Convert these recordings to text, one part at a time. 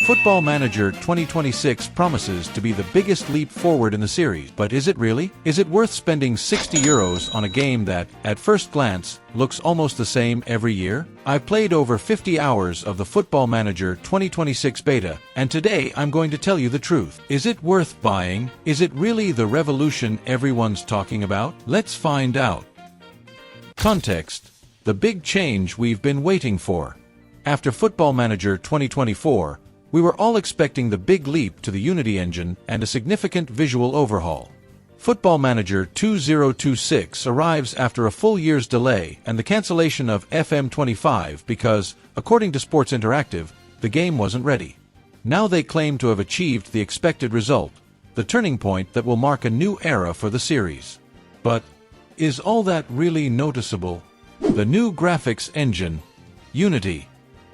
Football Manager 2026 promises to be the biggest leap forward in the series, but is it really? Is it worth spending €60 on a game that, at first glance, looks almost the same every year? I've played over 50 hours of the Football Manager 2026 beta, and today I'm going to tell you the truth. Is it worth buying? Is it really the revolution everyone's talking about? Let's find out. Context: the big change we've been waiting for. After Football Manager 2024, we were all expecting the big leap to the Unity engine and a significant visual overhaul. Football Manager 2026 arrives after a full year's delay and the cancellation of FM25 because, according to Sports Interactive, the game wasn't ready. Now they claim to have achieved the expected result, the turning point that will mark a new era for the series. But is all that really noticeable? The new graphics engine, Unity.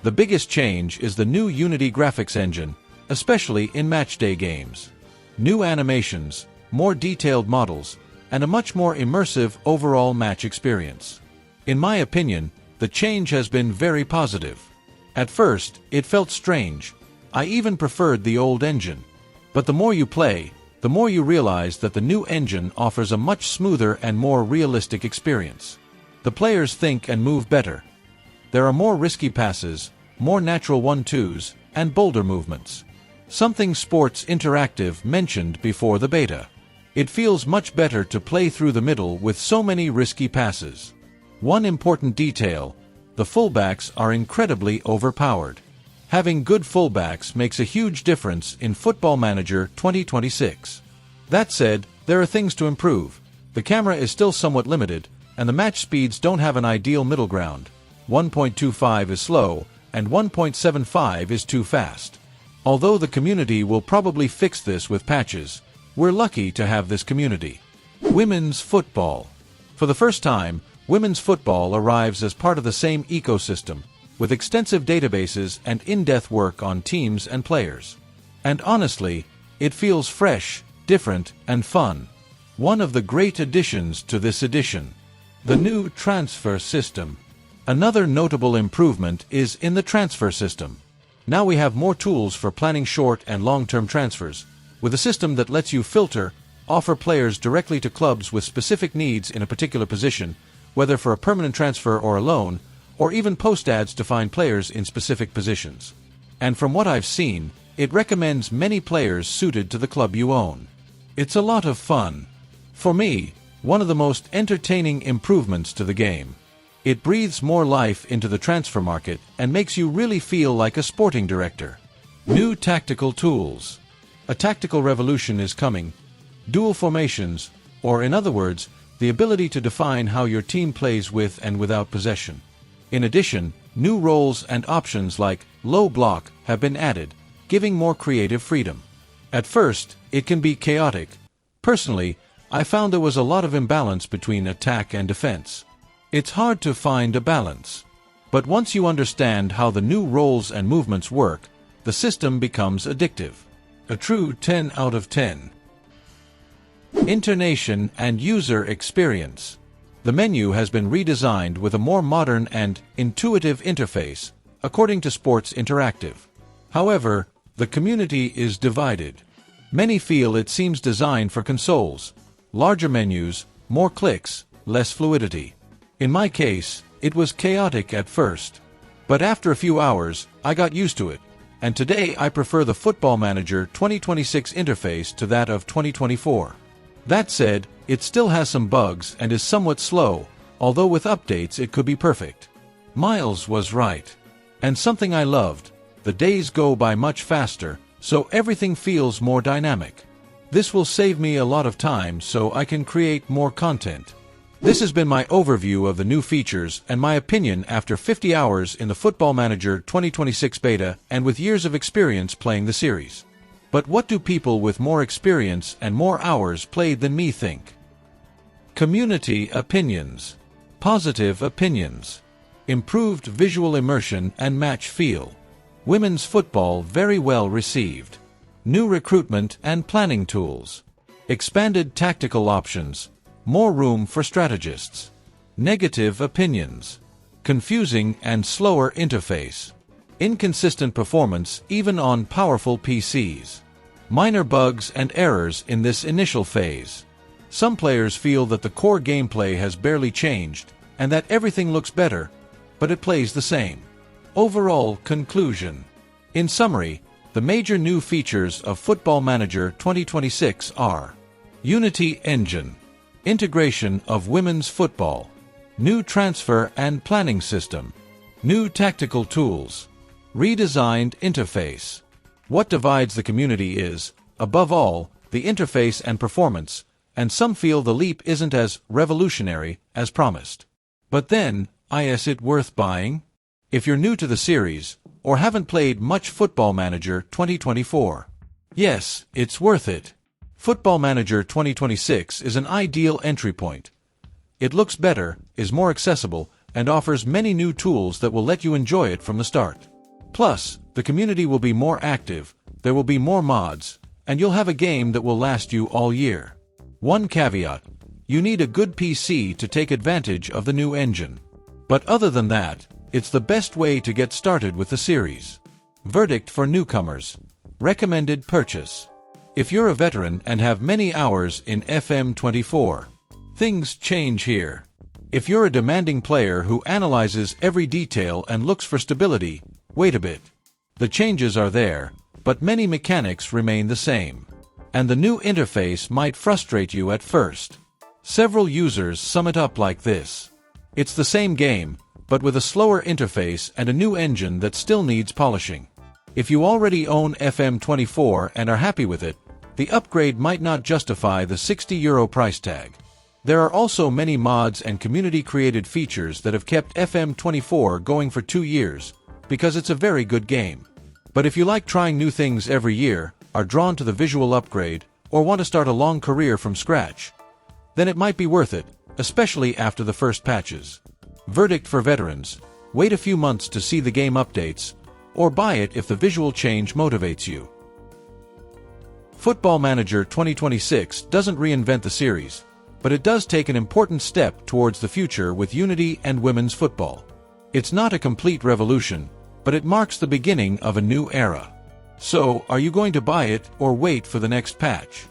The biggest change is the new Unity graphics engine, especially in matchday games. New animations, more detailed models, and a much more immersive overall match experience. In my opinion, the change has been very positive. At first, it felt strange. I even preferred the old engine. But the more you play, the more you realize that the new engine offers a much smoother and more realistic experience. The players think and move better. There are more risky passes, more natural 1-2s, and bolder movements. Something Sports Interactive mentioned before the beta. It feels much better to play through the middle with so many risky passes. One important detail: the fullbacks are incredibly overpowered. Having good fullbacks makes a huge difference in Football Manager 2026. That said, there are things to improve. The camera is still somewhat limited, and the match speeds don't have an ideal middle ground. 1.25 is slow, and 1.75 is too fast. Although the community will probably fix this with patches, we're lucky to have this community. Women's football. For the first time, women's football arrives as part of the same ecosystem, with extensive databases and in-depth work on teams and players. And honestly, it feels fresh, different, and fun. One of the great additions to this edition. The new transfer system. Another notable improvement is in the transfer system. Now we have more tools for planning short and long-term transfers, with a system that lets you filter, offer players directly to clubs with specific needs in a particular position, whether for a permanent transfer or a loan, or even post ads to find players in specific positions. And from what I've seen, it recommends many players suited to the club you own. It's a lot of fun. For me, one of the most entertaining improvements to the game. It breathes more life into the transfer market and makes you really feel like a sporting director. New tactical tools. A tactical revolution is coming. Dual formations, or in other words, the ability to define how your team plays with and without possession. In addition, new roles and options like low block have been added, giving more creative freedom. At first, it can be chaotic. Personally, I found there was a lot of imbalance between attack and defense. It's hard to find a balance. But once you understand how the new roles and movements work, the system becomes addictive. A true 10 out of 10. Intonation and user experience. The menu has been redesigned with a more modern and intuitive interface, according to Sports Interactive. However, the community is divided. Many feel it seems designed for consoles. Larger menus, more clicks, less fluidity. In my case, it was chaotic at first. But after a few hours, I got used to it. And today I prefer the Football Manager 2026 interface to that of 2024. That said, it still has some bugs and is somewhat slow, although with updates it could be perfect. Miles was right. And something I loved: the days go by much faster, so everything feels more dynamic. This will save me a lot of time so I can create more content. This has been my overview of the new features and my opinion after 50 hours in the Football Manager 2026 beta and with years of experience playing the series. But what do people with more experience and more hours played than me think? Community opinions. Positive opinions. Improved visual immersion and match feel. Women's football very well received. New recruitment and planning tools. Expanded tactical options. More room for strategists. Negative opinions. Confusing and slower interface. Inconsistent performance even on powerful PCs. Minor bugs and errors in this initial phase. Some players feel that the core gameplay has barely changed, and that everything looks better, but it plays the same. Overall conclusion. In summary, the major new features of Football Manager 2026 are: Unity Engine, integration of women's football, new transfer and planning system, new tactical tools, redesigned interface. What divides the community is, above all, the interface and performance, and some feel the leap isn't as revolutionary as promised. But then, is it worth buying? If you're new to the series, or haven't played much Football Manager 2024, yes, it's worth it. Football Manager 2026 is an ideal entry point. It looks better, is more accessible, and offers many new tools that will let you enjoy it from the start. Plus, the community will be more active, there will be more mods, and you'll have a game that will last you all year. One caveat: you need a good PC to take advantage of the new engine. But other than that, it's the best way to get started with the series. Verdict for newcomers. Recommended purchase. If you're a veteran and have many hours in FM24, things change here. If you're a demanding player who analyzes every detail and looks for stability, wait a bit. The changes are there, but many mechanics remain the same. And the new interface might frustrate you at first. Several users sum it up like this: it's the same game, but with a slower interface and a new engine that still needs polishing. If you already own FM24 and are happy with it, the upgrade might not justify the €60 price tag. There are also many mods and community-created features that have kept FM24 going for 2 years, because it's a very good game. But if you like trying new things every year, are drawn to the visual upgrade, or want to start a long career from scratch, then it might be worth it, especially after the first patches. Verdict for veterans: wait a few months to see the game updates, or buy it if the visual change motivates you. Football Manager 2026 doesn't reinvent the series, but it does take an important step towards the future with Unity and women's football. It's not a complete revolution, but it marks the beginning of a new era. So, are you going to buy it or wait for the next patch?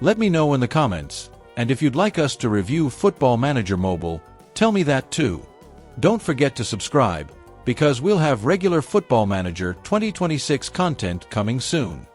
Let me know in the comments, and if you'd like us to review Football Manager Mobile, tell me that too. Don't forget to subscribe, because we'll have regular Football Manager 2026 content coming soon.